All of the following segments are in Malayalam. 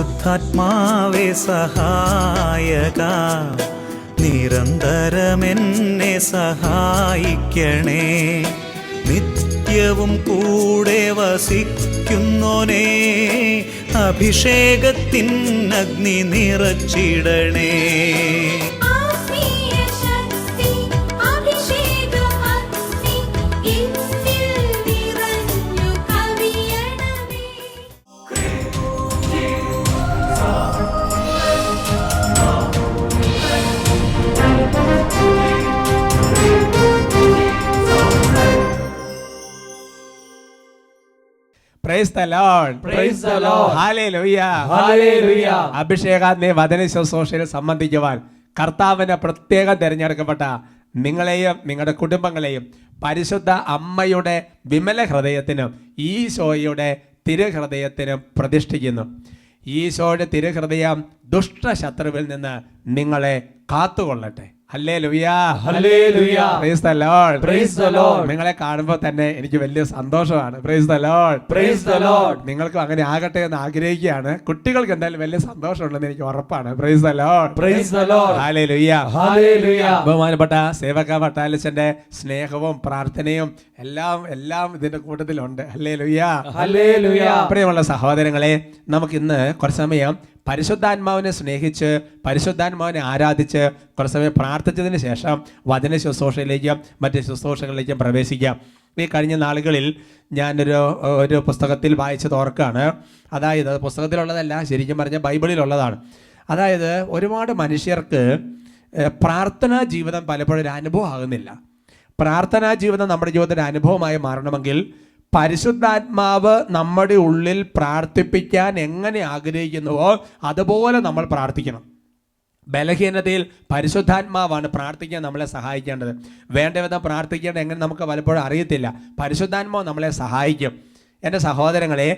പരിശുദ്ധാത്മാവേ സഹായക, നിരന്തരമെന്നെ സഹായിക്കണേ. നിത്യവും കൂടെ വസിക്കുന്നോനേ, അഭിഷേകത്തിൻ അഗ്നി നിറച്ചിടണേ. Praise the Lord. Praise the Lord. Hallelujah. Hallelujah. അഭിഷേകാഗ്നി വചന ശുശ്രൂഷയിൽ സംബന്ധിക്കുവാൻ കർത്താവിന് പ്രത്യേകം തിരഞ്ഞെടുക്കപ്പെട്ട നിങ്ങളെയും നിങ്ങളുടെ കുടുംബങ്ങളെയും പരിശുദ്ധ അമ്മയുടെ വിമല ഹൃദയത്തിനും ഈശോയുടെ തിരുഹൃദയത്തിനും പ്രതിഷ്ഠിക്കുന്നു. ഈശോയുടെ തിരുഹൃദയം ദുഷ്ടശത്രുവിൽ നിന്ന് നിങ്ങളെ കാത്തുകൊള്ളട്ടെ. Hallelujah. Hallelujah. Praise the Lord. Praise the Lord. നിങ്ങളെ കാണുമ്പോൾ തന്നെ എനിക്ക് വലിയ സന്തോഷമാണ്. Praise the Lord. Praise the Lord. നിങ്ങൾക്കും അങ്ങനെ ആകട്ടെ എന്ന് ആഗ്രഹിക്കുകയാണ്. കുട്ടികൾക്ക് എന്തായാലും വലിയ സന്തോഷമുണ്ടെന്ന് എനിക്ക് ഉറപ്പാണ്. Price the Lord. Praise the Lord. Hallelujah. Hallelujah. ബഹുമാനപ്പെട്ട സേവക പട്ടാലച്ചന്റെ സ്നേഹവും പ്രാർത്ഥനയും എല്ലാം ഇതിന്റെ കൂട്ടത്തിലുണ്ട്. ഹല്ലേലൂയ. ഹല്ലേലൂയ. പ്രിയമുള്ള സഹോദരങ്ങളെ, നമുക്ക് ഇന്ന് കുറച്ച് സമയം പരിശുദ്ധാത്മാവിനെ സ്നേഹിച്ച് പരിശുദ്ധാത്മാവിനെ ആരാധിച്ച് കുറച്ച് സമയം പ്രാർത്ഥിച്ചതിന് ശേഷം വചന ശുശ്രൂഷയിലേക്കും മറ്റ് ശുശ്രൂഷകളിലേക്കും പ്രവേശിക്കാം. ഈ കഴിഞ്ഞ നാളുകളിൽ ഞാനൊരു പുസ്തകത്തിൽ വായിച്ചത് ഓർക്കുകയാണ്. അതായത് പുസ്തകത്തിലുള്ളതല്ല, ശരിക്കും പറഞ്ഞാൽ ബൈബിളിലുള്ളതാണ്. അതായത് ഒരുപാട് മനുഷ്യർക്ക് പ്രാർത്ഥനാ ജീവിതം പലപ്പോഴും ഒരു അനുഭവം ആകുന്നില്ല. പ്രാർത്ഥനാ ജീവിതം നമ്മുടെ ജീവിതത്തിൽ അനുഭവമായി മാറണമെങ്കിൽ പരിശുദ്ധാത്മാവ് നമ്മുടെ ഉള്ളിൽ പ്രാർത്ഥിപ്പിക്കാൻ എങ്ങനെ ആഗ്രഹിക്കുന്നുവോ അതുപോലെ നമ്മൾ പ്രാർത്ഥിക്കണം. ബലഹീനതയിൽ പരിശുദ്ധാത്മാവാണ് പ്രാർത്ഥിക്കാൻ നമ്മളെ സഹായിക്കേണ്ടത്. വേണ്ട വിധം പ്രാർത്ഥിക്കേണ്ടത് എങ്ങനെ നമുക്ക് പലപ്പോഴും അറിയത്തില്ല. പരിശുദ്ധാത്മാവ് നമ്മളെ സഹായിക്കും. എൻ്റെ സഹോദരങ്ങളെ,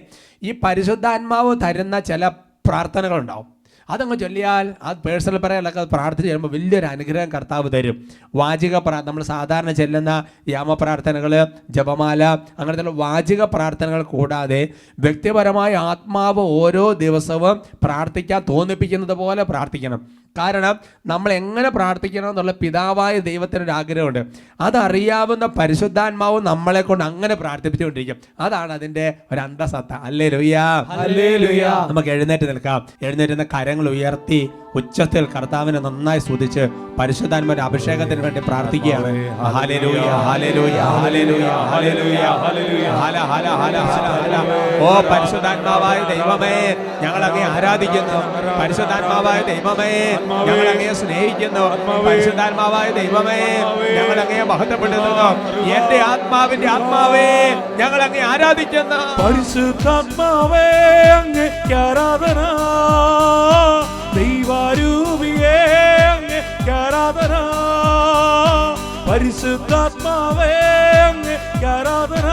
ഈ പരിശുദ്ധാത്മാവ് തരുന്ന ചില പ്രാർത്ഥനകളുണ്ടാവും. അതങ്ങ് ചൊല്ലിയാൽ അത് പേഴ്സണൽ പറയാനൊക്കെ പ്രാർത്ഥന ചെയ്യുമ്പോൾ വലിയൊരു അനുഗ്രഹം കർത്താവ് തരും. വാചിക നമ്മൾ സാധാരണ ചെല്ലുന്ന യാമപ്രാർത്ഥനകൾ, ജപമാല, അങ്ങനത്തെ വാചിക പ്രാർത്ഥനകൾ കൂടാതെ വ്യക്തിപരമായ ആത്മാവ് ഓരോ ദിവസവും പ്രാർത്ഥിക്കാൻ തോന്നിപ്പിക്കുന്നത് പോലെ പ്രാർത്ഥിക്കണം. കാരണം നമ്മൾ എങ്ങനെ പ്രാർത്ഥിക്കണം എന്നുള്ള പിതാവായ ദൈവത്തിനൊരു ആഗ്രഹമുണ്ട്. അതറിയാവുന്ന പരിശുദ്ധാത്മാവ് നമ്മളെ കൊണ്ട് അങ്ങനെ പ്രാർത്ഥിപ്പിച്ചുകൊണ്ടിരിക്കും. അതാണ് അതിൻ്റെ ഒരു അന്തസത്ത. ഹല്ലേലൂയ. ഹല്ലേലൂയ. നമുക്ക് എഴുന്നേറ്റ് നിൽക്കാം. എഴുന്നേറ്റുന്ന കരങ്ങൾ ഉയർത്തി ഉച്ചത്തിൽ കർത്താവിനെ നന്നായി സ്തുതിച്ച് പരിശുദ്ധാത്മാവിന്റെ അഭിഷേകത്തിന് വേണ്ടി പ്രാർത്ഥിക്കുകയാണ്. Hallelujah, hallelujah, hallelujah, hallelujah, hallelujah, ഹല ഹല ഹല ഹല ഹല. ഓ പരിശുദ്ധാത്മാവായ ദൈവമേ, ഞങ്ങൾ അങ്ങയെ ആരാധിക്കുന്നു. പരിശുദ്ധാത്മാവായ ദൈവമേ, ഞങ്ങൾ അങ്ങയെ സ്നേഹിക്കുന്നു. പരിശുദ്ധാത്മാവായ ദൈവമേ, ഞങ്ങൾ അങ്ങയെ മഹത്വപ്പെടുത്തുന്നു. എന്റെ ആത്മാവിന്റെ ആത്മാവേ, ഞങ്ങൾ അങ്ങയെ ആരാധിക്കുന്നു. പരിശുദ്ധാത്മാവേ, അങ്ങേക്ക് ആരാധന. ദൈവാരൂപിയേ, അങ്ങേക്ക് ആരാധന. പരിശുദ്ധാത്മാവേ, അങ്ങേക്ക് ആരാധന.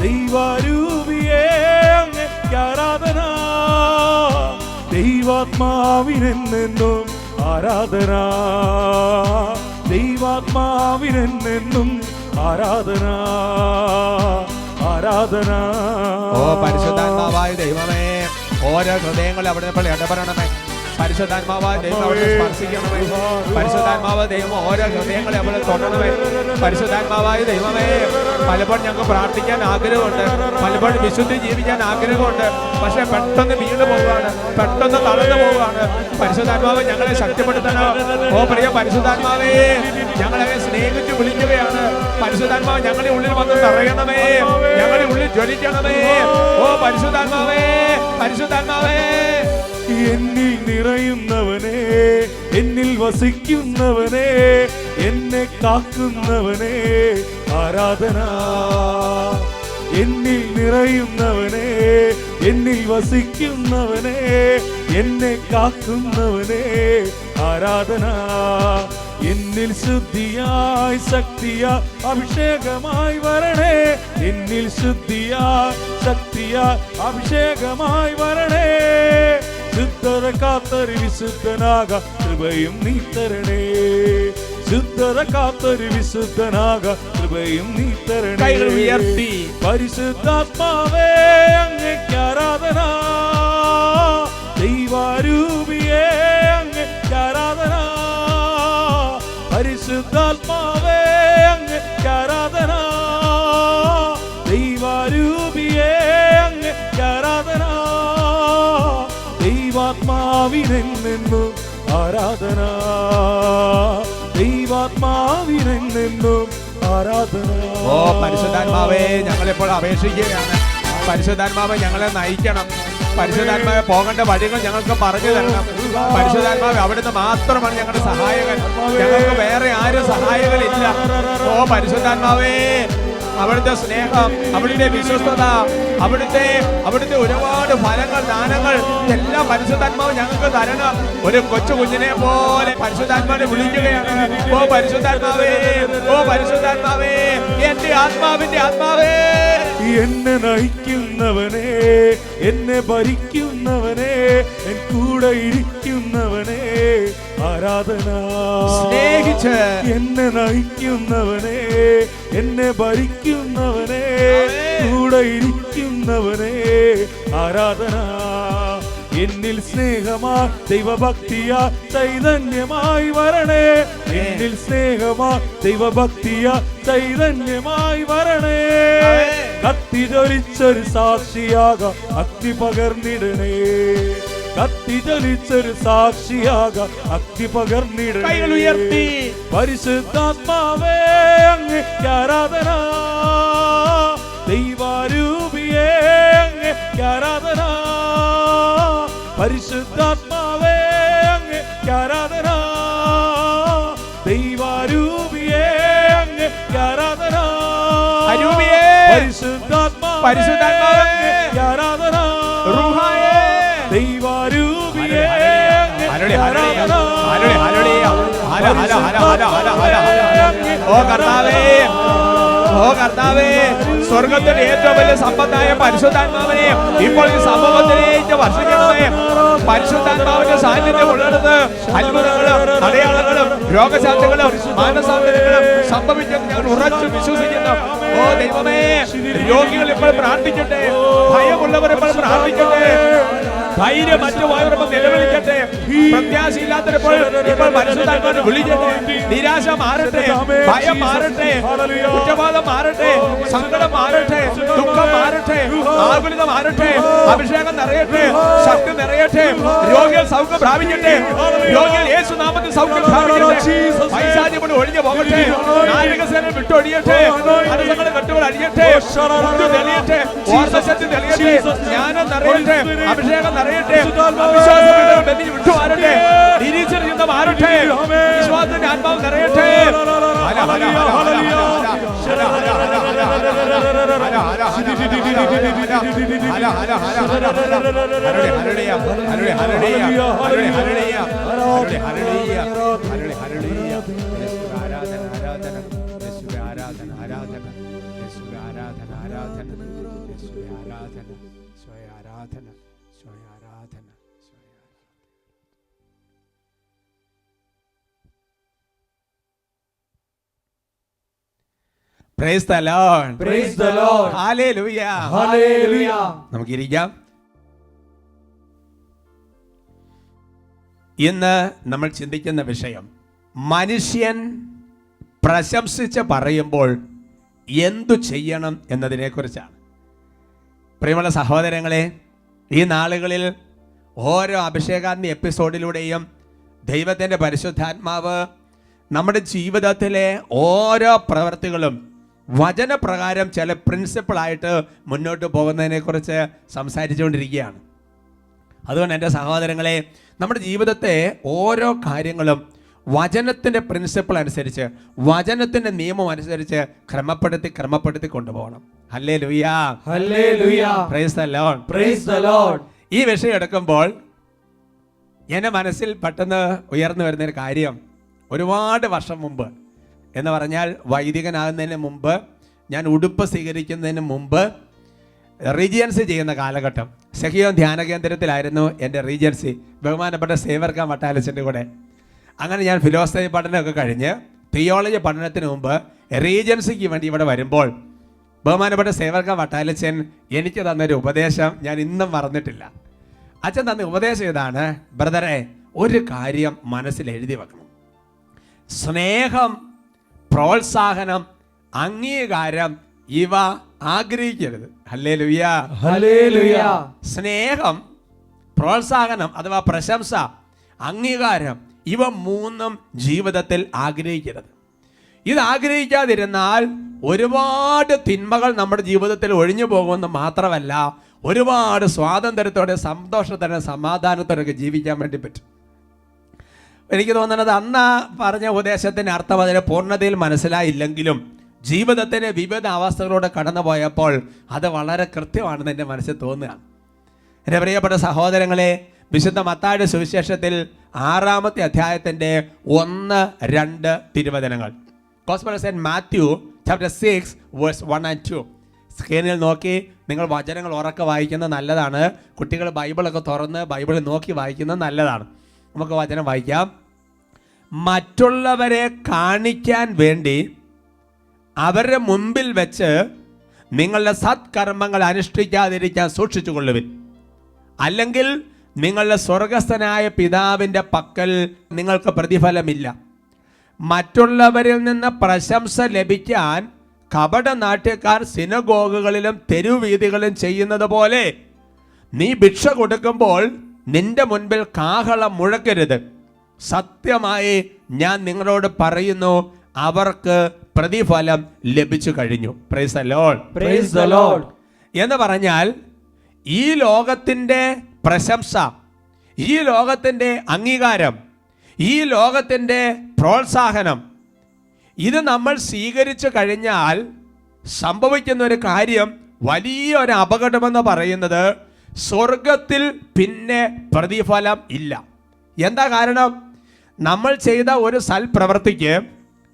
ദൈവാരൂപിയേ, അങ്ങേക്ക് ആരാധന. ദൈവാത്മാവിനെന്നും ആരാധന. ദൈവാത്മാവിനെന്നും ആരാധന. ആരാധന. ഓ പരിശുദ്ധാത്മാവായ ദൈവമേ, ഓരോ ഹൃദയങ്ങളെ അവിടെ ഇടപെടണമേ. പരിശുദ്ധാത്മാവായ ദൈവം അവിടെ സ്പർശിക്കണമേ. പരിശുദ്ധാത്മാവായ ദൈവം ഓരോ ഹൃദയങ്ങളെ അവിടെ തൊടണമേ. പരിശുദ്ധാത്മാവായ ദൈവമേ, പലപ്പോഴും ഞങ്ങൾക്ക് പ്രാർത്ഥിക്കാൻ ആഗ്രഹമുണ്ട്, പലപ്പോഴും വിശുദ്ധി ജീവിക്കാൻ ആഗ്രഹമുണ്ട്. പക്ഷെ പെട്ടെന്ന് വീണ് പോവുകയാണ്, പെട്ടെന്ന് തളർന്നു പോവുകയാണ്. പരിശുദ്ധാത്മാവ് ഞങ്ങളെ ശക്തിപ്പെടുത്തണം. ഓ പ്രിയ പരിശുദ്ധാത്മാവേ, ഞങ്ങളെ സ്നേഹിച്ച് വിളിക്കുകയാണ്. പരിശുദ്ധാത്മാവ് ഞങ്ങളുടെ ഉള്ളിൽ വന്ന് നിറയണമേ, ഞങ്ങളുടെ ഉള്ളിൽ ജ്വലിക്കണമേ. ഓ പരിശുദ്ധാത്മാവേ, പരിശുദ്ധാത്മാവേ, എന്നിൽ നിറയുന്നവനെ, എന്നിൽ വസിക്കുന്നവനെ, എന്നെ കാക്കുന്നവനെ, ആരാധന. എന്നിൽ നിറയുന്നവനെ, എന്നിൽ വസിക്കുന്നവനെ, എന്നെ കാക്കുന്നവനെ, ആരാധന. എന്നിൽ ശുദ്ധിയായി ശക്തിയായി അഭിഷേകമായി വരണേ. എന്നിൽ ശുദ്ധിയായി ശക്തിയായി അഭിഷേകമായി വരണേ. ശുദ്ധത കാത്തൊരു വിശുദ്ധനാക കൃപയും നീ തരണേ. ശുദ്ധത കാത്തൊരു വിശുദ്ധനാക കൃപയും നീ തരണേ. ഉയർത്തി പരിശുദ്ധാത്മാവേ, അങ്ങേക്ക് ആരാധന. ദൈവരൂപിയേ അങ്ങേക്ക് ആരാധന, പരിശുദ്ധാത്മാവേ അങ്ങേക്ക് ആരാധന, ദൈവരൂപിയേ അങ്ങേക്ക് ആരാധന, ദൈവാത്മാവിനെന്നും ആരാധന, ദൈവാത്മാവിനെന്നും ആരാധന. ഓ പരിശുദ്ധാത്മാവേ, ഞങ്ങളിപ്പോൾ അപേക്ഷിക്കുകയാണ്. പരിശുദ്ധാത്മാവേ, ഞങ്ങളെ നയിക്കണം. പരിശുദ്ധാത്മാവെ, പോകേണ്ട വഴികൾ ഞങ്ങൾക്ക് പറഞ്ഞു തരണം. പരിശുദ്ധാത്മാവെ, അവിടുന്ന് മാത്രമാണ് ഞങ്ങളുടെ സഹായകൻ. ഞങ്ങൾക്ക് വേറെ ആരും സഹായകനില്ല. ഓ പരിശുദ്ധാത്മാവേ, അവിടുത്തെ സ്നേഹം, അവിടുത്തെ വിശ്വസ്തത, അവിടുത്തെ ഒരുപാട് ഫലങ്ങൾ, ദാനങ്ങൾ എല്ലാം പരിശുദ്ധാത്മാവ് ഞങ്ങൾക്ക് തരണം. ഒരു കൊച്ചു കുഞ്ഞിനെ പോലെ പരിശുദ്ധാത്മാവിനെ വിളിക്കുകയാണ്. ഓ പരിശുദ്ധാത്മാവേ, ഓ പരിശുദ്ധാത്മാവേ, എന്റെ ആത്മാവിന്റെ ആത്മാവേ, എന്നെ നയിക്കുന്നവനെ, എന്നെ ഭരിക്കുന്നവനെ, എൻ കൂടെ ഇരിക്കുന്നവനെ ആരാധന. സ്നേഹിച്ച് എന്നെ നയിക്കുന്നവനെ, എന്നെ ഭരിക്കുന്നവനെ, കൂടെ ഇരിക്കുന്നവനെ ആരാധന. എന്നിൽ സ്നേഹമാ ദൈവഭക്തിയാ ചൈതന്യമായി വരണേ, എന്നിൽ സ്നേഹമാ ദൈവഭക്തിയാ ചൈതന്യമായി വരണേ. കത്തി ജ്വലിച്ചൊരു സാക്ഷിയാകാം അഗ്നി പകർന്നിടണേ, കത്തി ജ്വലിച്ചൊരു സാക്ഷിയാകാം അഗ്നി പകർന്നിടണേ. കൈകൾ ഉയർത്തി പരിശുദ്ധാത്മാവേ അങ്ങേക്ക് ആരാധന, ദൈവരൂപിയേ അങ്ങേക്ക് ആരാധന, പരിശുദ്ധാത്മാവേ അങ്ങേക്ക് ആരാധന, ദൈവരൂപിയേ അങ്ങേക്ക് ആരാധന, പരിശുദ്ധാത്മാവേ അങ്ങേക്ക് ആരാധന, റൂഹായേ ദൈവരൂപിയേ ഹല്ലേലൂയ, ആരാധന. ഹല്ലേലൂയ, ഓ കർത്താവേ, ഓ കർത്താവേ, സ്വർഗത്തിന്റെ ഏറ്റവും വലിയ സമ്പത്തായ പരിശുദ്ധാത്മാവിനെ ഇപ്പോൾ ഈ സമൂഹത്തിലേക്ക് വർഷിക്കണമേ. പരിശുദ്ധാത്മാവിന്റെ സാന്നിധ്യം ഉള്ളിടത്ത് അത്ഭുതങ്ങളും അടയാളങ്ങളും രോഗശാന്തികളും മാനസാന്തരങ്ങളും സംഭവിക്കുന്നു ഞങ്ങൾ ഉറച്ചു വിശ്വസിക്കുന്നു. ഓ ദൈവമേ, രോഗികൾ ഇപ്പോൾ പ്രാർത്ഥിക്കട്ടെ, ഭയമുള്ളവർ ഇപ്പോൾ പ്രാർത്ഥിക്കട്ടെ, ധൈര്യം മറ്റുപോയവർ നിലവിളിക്കട്ടെ, പ്രത്യാശയില്ലാത്തപ്പോൾ ഇപ്പോൾ പരിശുദ്ധാത്മാവിനെ വിളിക്കട്ടെ. നിരാശ മാറട്ടെ, ഭയം മാറട്ടെ, കുറ്റബോധം മാറട്ടെ, സങ്കടം മാറട്ടെ, ദുഃഖം മാറട്ടെ, ആകുലത മാറട്ടെ, അഭിഷേകം നിറയട്ടെ, ശക്തി നിറയട്ടെ, രോഗികൾ സൗഖ്യം പ്രാപിക്കട്ടെ, രോഗികൾ യേശുനാമത്തിൽ സൗഖ്യം പ്രാപിക്കട്ടെ, പൈശാചികം കൊണ്ട് ഒഴിഞ്ഞു പോകട്ടെ, നാവികസേന വിട്ടൊഴിയട്ടെ, മനസ്സുകൾ കെട്ടുകൾ അഴിയട്ടെ, ബുദ്ധി തെളിയട്ടെ, ഓർമ്മശക്തി തെളിയട്ടെ, ജ്ഞാനം നിറയട്ടെ, അഭിഷേകം നിറയട്ടെ, അവിശ്വാസം വിട്ടുമാറട്ടെ, നിരീശ്വരചിന്ത മാറട്ടെ, വിശ്വാസത്തിന്റെ ആത്മാവ് നിറയട്ടെ. Praise the Lord. Praise the Lord. Hallelujah. Hallelujah. നമുക്കിരിക്കാം. ഇന്ന് നമ്മൾ ചിന്തിക്കുന്ന വിഷയം മനുഷ്യൻ പ്രശംസിച്ച് പറയുമ്പോൾ എന്തു ചെയ്യണം എന്നതിനെക്കുറിച്ചാണ്. പ്രിയമുള്ള സഹോദരങ്ങളെ, ഈ നാളുകളിൽ ഓരോ അഭിഷേകാഗ്നി എപ്പിസോഡിലൂടെയും ദൈവത്തിൻ്റെ പരിശുദ്ധാത്മാവ് നമ്മുടെ ജീവിതത്തിലെ ഓരോ പ്രവൃത്തികളും വചനപ്രകാരം ചില പ്രിൻസിപ്പിളായിട്ട് മുന്നോട്ട് പോകുന്നതിനെക്കുറിച്ച് സംസാരിച്ചുകൊണ്ടിരിക്കുകയാണ്. അതുകൊണ്ട് എൻ്റെ സഹോദരങ്ങളെ, നമ്മുടെ ജീവിതത്തെ ഓരോ കാര്യങ്ങളും വചനത്തിൻ്റെ പ്രിൻസിപ്പിൾ അനുസരിച്ച്, വചനത്തിൻ്റെ നിയമം അനുസരിച്ച് ക്രമപ്പെടുത്തി കൊണ്ടുപോകണം. Hallelujah, hallelujah. Praise the Lord, praise the Lord. ഈ വിഷയം എടുക്കുമ്പോൾ എൻ്റെ മനസ്സിൽ പെട്ടെന്ന് ഉയർന്നു വരുന്നൊരു കാര്യം, ഒരുപാട് വർഷം മുമ്പ് എന്ന് പറഞ്ഞാൽ വൈദികനാകുന്നതിന് മുമ്പ്, ഞാൻ ഉടുപ്പ് സ്വീകരിക്കുന്നതിന് മുമ്പ് റീജിയൻസി ചെയ്യുന്ന കാലഘട്ടം, സഹിയോൻ ധ്യാന കേന്ദ്രത്തിലായിരുന്നു എൻ്റെ റീജൻസി, ബഹുമാനപ്പെട്ട സേവർക്കാൻ വട്ടാലച്ചൻ്റെ കൂടെ. അങ്ങനെ ഞാൻ ഫിലോസഫി പഠനമൊക്കെ കഴിഞ്ഞ് തിയോളജി പഠനത്തിന് മുമ്പ് റീജൻസിക്ക് വേണ്ടി ഇവിടെ വരുമ്പോൾ ബഹുമാനപ്പെട്ട സേവർക്കാൻ വട്ടാലച്ചൻ എനിക്ക് തന്നൊരു ഉപദേശം ഞാൻ ഇന്നും മറന്നിട്ടില്ല. അച്ഛൻ തന്ന ഉപദേശം ഇതാണ്, ബ്രദറെ, ഒരു കാര്യം മനസ്സിൽ എഴുതി വെക്കണം. സ്നേഹം, പ്രോത്സാഹനം, അംഗീകാരം ഇവ ആഗ്രഹിക്കരുത്. Hallelujah, hallelujah. സ്നേഹം, പ്രോത്സാഹനം അഥവാ പ്രശംസ, അംഗീകാരം ഇവ മൂന്നും ജീവിതത്തിൽ ആഗ്രഹിക്കരുത്. ഇത് ആഗ്രഹിക്കാതിരുന്നാൽ ഒരുപാട് തിന്മകൾ നമ്മുടെ ജീവിതത്തിൽ ഒഴിഞ്ഞു പോകുമെന്ന് മാത്രമല്ല, ഒരുപാട് സ്വാതന്ത്ര്യത്തോടെ, സന്തോഷത്തോടെ, സമാധാനത്തോടെ ജീവിക്കാൻ വേണ്ടി പറ്റും. എനിക്ക് തോന്നുന്നത് അന്ന് പറഞ്ഞ ഉപദേശത്തിൻ്റെ അർത്ഥം അതിന് പൂർണ്ണതയിൽ മനസ്സിലായില്ലെങ്കിലും ജീവിതത്തിൻ്റെ വിവിധ അവസ്ഥകളോടെ കടന്നു പോയപ്പോൾ അത് വളരെ കൃത്യമാണെന്ന് എൻ്റെ മനസ്സിൽ തോന്നുകയാണ്. എൻ്റെ പ്രിയപ്പെട്ട സഹോദരങ്ങളെ, വിശുദ്ധ മത്തായിയുടെ സുവിശേഷത്തിൽ 6-ാമത്തെ അധ്യായത്തിൻ്റെ 1-2 തിരുവചനങ്ങൾ. Gospel of St. Matthew chapter 6 verse 1 and 2. സ്ക്രീനിൽ നോക്കി നിങ്ങൾ വചനങ്ങൾ ഉറക്കെ വായിക്കുന്നത് നല്ലതാണ്. കുട്ടികൾ ബൈബിളൊക്കെ തുറന്ന് ബൈബിൾ നോക്കി വായിക്കുന്നത് നല്ലതാണ്. നമുക്ക് വചനം വായിക്കാം. മറ്റുള്ളവരെ കാണിക്കാൻ വേണ്ടി അവരുടെ മുമ്പിൽ വെച്ച് നിങ്ങളുടെ സത്കർമ്മങ്ങൾ അനുഷ്ഠിക്കാതിരിക്കാൻ സൂക്ഷിച്ചുകൊള്ളുവിൻ. അല്ലെങ്കിൽ നിങ്ങളുടെ സ്വർഗസ്ഥനായ പിതാവിൻ്റെ പക്കൽ നിങ്ങൾക്ക് പ്രതിഫലമില്ല. മറ്റുള്ളവരിൽ നിന്ന് പ്രശംസ ലഭിക്കാൻ കപടനാട്യക്കാർ സിനഗോഗുകളിലും തെരുവീഥികളിലും ചെയ്യുന്നത് പോലെ നീ ഭിക്ഷ കൊടുക്കുമ്പോൾ നിന്റെ മുൻപിൽ കാഹളം മുഴക്കരുത്. സത്യമായി ഞാൻ നിങ്ങളോട് പറയുന്നു, അവർക്ക് പ്രതിഫലം ലഭിച്ചു കഴിഞ്ഞു. Price the Lord, praise the Lord. എന്ന് പറഞ്ഞാൽ ഈ ലോകത്തിൻ്റെ പ്രശംസ, ഈ ലോകത്തിൻ്റെ അംഗീകാരം, ഈ ലോകത്തിൻ്റെ പ്രോത്സാഹനം ഇത് നമ്മൾ സ്വീകരിച്ചു കഴിഞ്ഞാൽ സംഭവിക്കുന്ന ഒരു കാര്യം, വലിയൊരു അപകടമെന്ന് പറയുന്നത് സ്വർഗത്തിൽ പിന്നെ പ്രതിഫലം ഇല്ല. എന്താ കാരണം? നമ്മൾ ചെയ്ത ഒരു സൽപ്രവൃത്തിക്ക്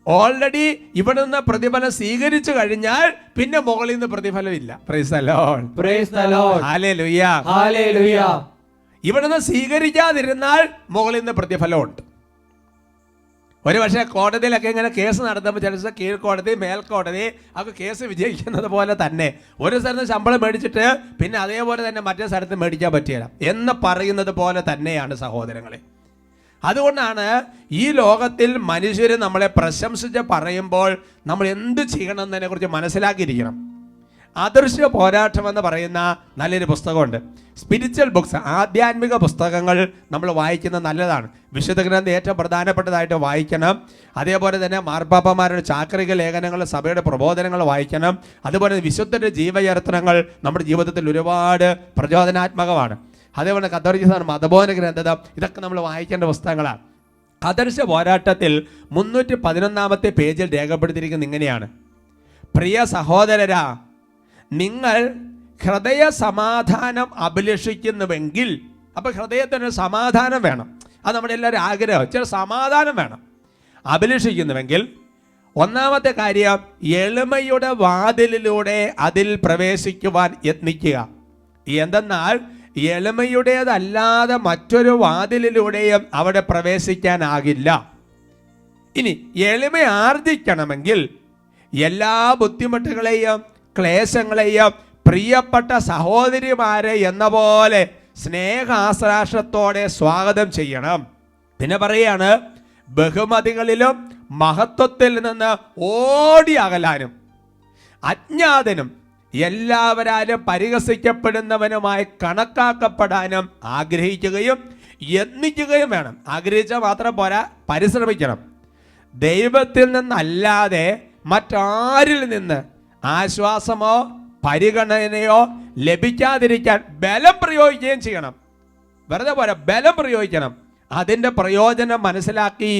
ഓൾറെഡി ഇവിടെ നിന്ന് പ്രതിഫലം സ്വീകരിച്ചു കഴിഞ്ഞാൽ പിന്നെ മുകളിൽ നിന്ന് പ്രതിഫലം ഇല്ല. Price the Lord, praise the Lord. Hallelujah, hallelujah. ഇവിടെ നിന്ന് സ്വീകരിക്കാതിരുന്നാൽ മുകളിൽ നിന്ന് പ്രതിഫലമുണ്ട്. ഒരു പക്ഷേ കോടതിയിലൊക്കെ ഇങ്ങനെ കേസ് നടത്തുമ്പോൾ ചില കീഴ്ക്കോടതി, മേൽക്കോടതി ഒക്കെ കേസ് വിജയിക്കുന്നത് പോലെ തന്നെ ഒരു സ്ഥലത്ത് ശമ്പളം മേടിച്ചിട്ട് പിന്നെ അതേപോലെ തന്നെ മറ്റേ സ്ഥലത്ത് മേടിക്കാൻ പറ്റില്ല എന്ന് പറയുന്നത് പോലെ തന്നെയാണ് സഹോദരങ്ങളെ. അതുകൊണ്ടാണ് ഈ ലോകത്തിൽ മനുഷ്യർ നമ്മളെ പ്രശംസിച്ച് പറയുമ്പോൾ നമ്മൾ എന്ത് ചെയ്യണം എന്നതിനെ കുറിച്ച് മനസ്സിലാക്കിയിരിക്കണം. അദൃശ്യ പോരാട്ടം എന്ന് പറയുന്ന നല്ലൊരു പുസ്തകമുണ്ട്. സ്പിരിച്വൽ ബുക്സ്, ആധ്യാത്മിക പുസ്തകങ്ങൾ നമ്മൾ വായിക്കുന്നത് നല്ലതാണ്. വിശുദ്ധ ഗ്രന്ഥം ഏറ്റവും പ്രധാനപ്പെട്ടതായിട്ട് വായിക്കണം. അതേപോലെ തന്നെ മാർപ്പാപ്പമാരുടെ ചാക്രിക ലേഖനങ്ങൾ, സഭയുടെ പ്രബോധനങ്ങൾ വായിക്കണം. അതുപോലെ വിശുദ്ധരുടെ ജീവചരിത്രങ്ങൾ നമ്മുടെ ജീവിതത്തിൽ ഒരുപാട് പ്രചോദനാത്മകമാണ്. അതേപോലെ കത്തോലിക്ക മതബോധന ഗ്രന്ഥം, ഇതൊക്കെ നമ്മൾ വായിക്കേണ്ട പുസ്തകങ്ങളാണ്. അദൃശ്യ പോരാട്ടത്തിൽ 311-ാമത്തെ പേജിൽ രേഖപ്പെടുത്തിയിരിക്കുന്നത് ഇങ്ങനെയാണ്: പ്രിയ സഹോദരരാ, നിങ്ങൾ ഹൃദയ സമാധാനം അഭിലഷിക്കുന്നുവെങ്കിൽ, അപ്പോൾ ഹൃദയത്തിനൊരു സമാധാനം വേണം. അത് നമ്മുടെ എല്ലാവരും ആഗ്രഹം, ചില സമാധാനം വേണം. അഭിലഷിക്കുന്നുവെങ്കിൽ ഒന്നാമത്തെ കാര്യം, എളിമയുടെ വാതിലിലൂടെ അതിൽ പ്രവേശിക്കുവാൻ യത്നിക്കുക. എന്തെന്നാൽ എളിമയുടേതല്ലാതെ മറ്റൊരു വാതിലിലൂടെയും അവിടെ പ്രവേശിക്കാനാകില്ല. ഇനി എളിമ ആർജിക്കണമെങ്കിൽ എല്ലാ ബുദ്ധിമുട്ടുകളെയും ക്ലേശങ്ങളെയും പ്രിയപ്പെട്ട സഹോദരിമാരെ എന്ന പോലെ സ്നേഹാശ്രാഷത്തോടെ സ്വാഗതം ചെയ്യണം. പിന്നെ പറയാണ്, ബഹുമതികളിലും മഹത്വത്തിൽ നിന്ന് ഓടി അകലാനും അജ്ഞാതനും എല്ലാവരാലും പരിഹസിക്കപ്പെടുന്നവനുമായി കണക്കാക്കപ്പെടാനും ആഗ്രഹിക്കുകയും യത്നിക്കുകയും വേണം. ആഗ്രഹിച്ചാൽ മാത്രം പോരാ, പരിശ്രമിക്കണം. ദൈവത്തിൽ നിന്നല്ലാതെ മറ്റാരിൽ നിന്ന് ആശ്വാസമോ പരിഗണനയോ ലഭിക്കാതിരിക്കാൻ ബലം പ്രയോഗിക്കുകയും ചെയ്യണം. വെറുതെ പോരാ, ബലം പ്രയോഗിക്കണം. അതിൻ്റെ പ്രയോജനം മനസ്സിലാക്കി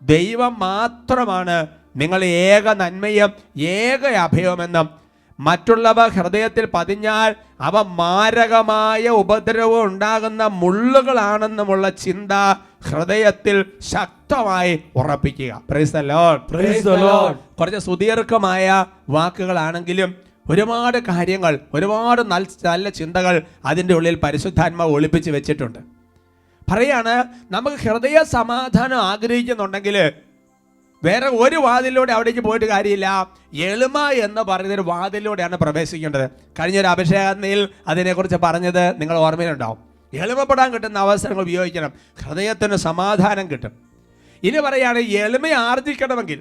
ദൈവം മാത്രമാണ് നിങ്ങൾ ഏക നന്മയും ഏക അഭയമെന്നും മറ്റുള്ളവ ഹൃദയത്തിൽ പതിഞ്ഞാൽ അവ മാരകമായ ഉപദ്രവം ഉണ്ടാകുന്ന മുള്ളുകളാണെന്നുമുള്ള ചിന്ത ഹൃദയത്തിൽ ശക്തമായി ഉറപ്പിക്കുക. Price the Lord, praise the Lord. കുറച്ച് സുദീർഘമായ വാക്കുകളാണെങ്കിലും ഒരുപാട് കാര്യങ്ങൾ, ഒരുപാട് നല്ല ചിന്തകൾ അതിൻ്റെ ഉള്ളിൽ പരിശുദ്ധാത്മാവ് ഒളിപ്പിച്ച് വെച്ചിട്ടുണ്ട്. പറയാണ്, നമുക്ക് ഹൃദയ സമാധാനം ആഗ്രഹിക്കുന്നുണ്ടെങ്കിൽ വേറെ ഒരു വാതിലൂടെ അവിടേക്ക് പോയിട്ട് കാര്യമില്ല. എളിമ എന്ന് പറയുന്നൊരു വാതിലൂടെയാണ് പ്രവേശിക്കേണ്ടത്. കഴിഞ്ഞൊരു അഭിഷേകത്തിൽ അതിനെക്കുറിച്ച് പറഞ്ഞത് നിങ്ങൾ ഓർമ്മയിലുണ്ടാവും. എളിമപ്പെടാൻ കിട്ടുന്ന അവസരങ്ങൾ ഉപയോഗിക്കണം. ഹൃദയത്തിന് സമാധാനം കിട്ടും. ഇനി പറയുകയാണ്, എളിമ ആർജിക്കണമെങ്കിൽ,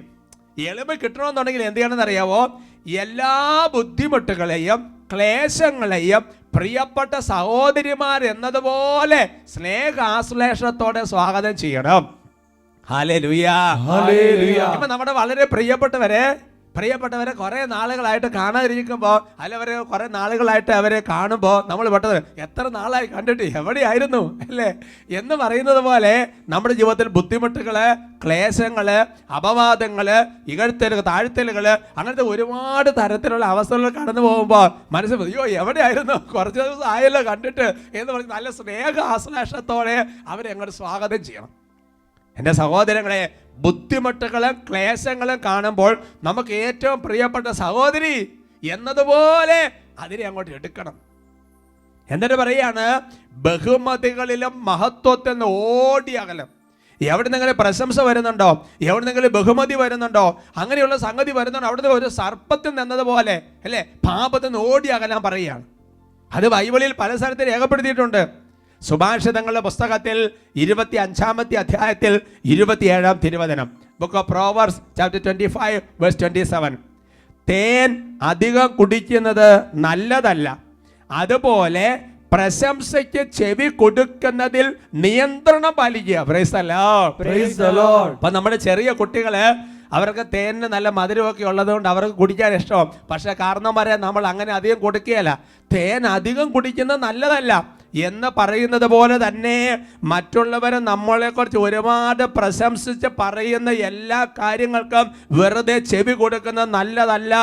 എളിമ കിട്ടണമെന്നുണ്ടെങ്കിൽ എന്ത് ചെയ്യണമെന്ന് അറിയാവോ? എല്ലാ ബുദ്ധിമുട്ടുകളെയും ക്ലേശങ്ങളെയും പ്രിയപ്പെട്ട സഹോദരിമാർ എന്നതുപോലെ സ്നേഹാശ്ലേഷത്തോടെ സ്വാഗതം ചെയ്യണം. Hallelujah, hallelujah. ഇപ്പൊ നമ്മുടെ വളരെ പ്രിയപ്പെട്ടവരെ കുറെ നാളുകളായിട്ട് കാണാതിരിക്കുമ്പോൾ, അല്ലവരെ കുറെ നാളുകളായിട്ട് അവരെ കാണുമ്പോൾ നമ്മൾ പെട്ടത് എത്ര നാളായി കണ്ടിട്ട് എവിടെയായിരുന്നു അല്ലേ എന്ന് പറയുന്നത് പോലെ നമ്മുടെ ജീവിതത്തിൽ ബുദ്ധിമുട്ടുകള്, ക്ലേശങ്ങള്, അപവാദങ്ങള്, ഇകഴ്ത്തലുകൾ, താഴ്ത്തലുകള്, അങ്ങനത്തെ ഒരുപാട് തരത്തിലുള്ള അവസ്ഥകൾ കടന്നു പോകുമ്പോൾ മനസ്സിൽ അയ്യോ എവിടെയായിരുന്നു, കുറച്ച് ദിവസം ആയല്ലോ കണ്ടിട്ട് എന്ന് പറഞ്ഞ് നല്ല സ്നേഹ ആശ്ലേഷത്തോടെ അവരെ അങ്ങോട്ട് സ്വാഗതം ചെയ്യണം. എൻ്റെ സഹോദരങ്ങളെ, ബുദ്ധിമുട്ടുകളും ക്ലേശങ്ങളും കാണുമ്പോൾ നമുക്ക് ഏറ്റവും പ്രിയപ്പെട്ട സഹോദരി എന്നതുപോലെ അതിനെ അങ്ങോട്ട് എടുക്കണം. എന്നിട്ട് പറയാണ്, ബഹുമതികളിലും മഹത്വത്തിൽ നിന്ന് ഓടി അകലം. എവിടെ നിന്നെങ്കിലും പ്രശംസ വരുന്നുണ്ടോ, എവിടെ നിന്നെങ്കിലും ബഹുമതി വരുന്നുണ്ടോ, അങ്ങനെയുള്ള സംഗതി വരുന്നുണ്ടോ, അവിടുന്ന് ഒരു സർപ്പത്തിൽ നിന്നതുപോലെ അല്ലേ പാപത്തിൽ നിന്ന് ഓടി അകലാൻ പറയുകയാണ്. അത് ബൈബിളിൽ പല സ്ഥലത്ത് രേഖപ്പെടുത്തിയിട്ടുണ്ട്. സുഭാഷിതങ്ങളുടെ പുസ്തകത്തിൽ 25-ാമത്തെ അധ്യായത്തിൽ 27-ാം തിരുവചനം, book of Proverbs chapter 25 verse 27, തേൻ അധികം കുടിക്കുന്നത് നല്ലതല്ല, അതുപോലെ പ്രശംസയ്ക്ക് ചെവി കൊടുക്കുന്നതിൽ നിയന്ത്രണം പാലിക്കുക. Price the Lord. അപ്പൊ നമ്മുടെ ചെറിയ കുട്ടികള് അവർക്ക് തേനിന് നല്ല മധുരമൊക്കെ ഉള്ളതുകൊണ്ട് അവർക്ക് കുടിക്കാൻ ഇഷ്ടം. പക്ഷെ കാരണന്മാരെ നമ്മൾ അങ്ങനെ അധികം കൊടുക്കുകയല്ല. തേൻ അധികം കുടിക്കുന്നത് നല്ലതല്ല എന്ന് പറയുന്നത് പോലെ തന്നെ മറ്റുള്ളവരെ നമ്മളെക്കുറിച്ച് ഒരുപാട് പ്രശംസിച്ച് പറയുന്ന എല്ലാ കാര്യങ്ങൾക്കും വെറുതെ ചെവി കൊടുക്കുന്നത് നല്ലതല്ല.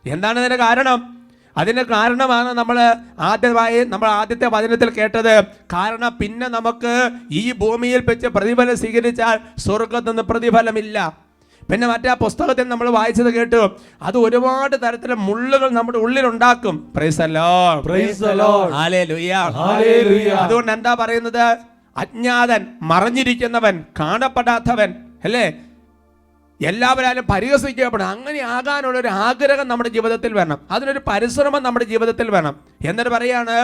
എന്താണ് ഇതിന് കാരണം? അതിന് കാരണമാണ് നമ്മൾ ആദ്യത്തെ വചനത്തിൽ കേട്ടത്. കാരണം പിന്നെ നമുക്ക് ഈ ഭൂമിയിൽ വെച്ച് പ്രതിഫലം സ്വീകരിച്ചാൽ സ്വർഗ്ഗത്തിൽ നിന്ന് പ്രതിഫലമില്ല. പിന്നെ മറ്റേ പുസ്തകത്തിൽ നമ്മൾ വായിച്ചത് കേട്ടു, അത് ഒരുപാട് തരത്തിലുള്ള മുള്ളുകൾ നമ്മുടെ ഉള്ളിലുണ്ടാക്കും. Praise the Lord, praise the Lord, hallelujah, hallelujah. അതുകൊണ്ട് എന്താ പറയുന്നത്? അജ്ഞാതൻ, മറഞ്ഞിരിക്കുന്നവൻ, കാണപ്പെടാത്തവൻ അല്ലേ, എല്ലാവരും പരിഹസിക്കപ്പെടണം. അങ്ങനെ ആകാനുള്ള ഒരു ആഗ്രഹം നമ്മുടെ ജീവിതത്തിൽ വേണം. അതിനൊരു പരിശ്രമം നമ്മുടെ ജീവിതത്തിൽ വേണം. എന്നിട്ട് പറയാണ്,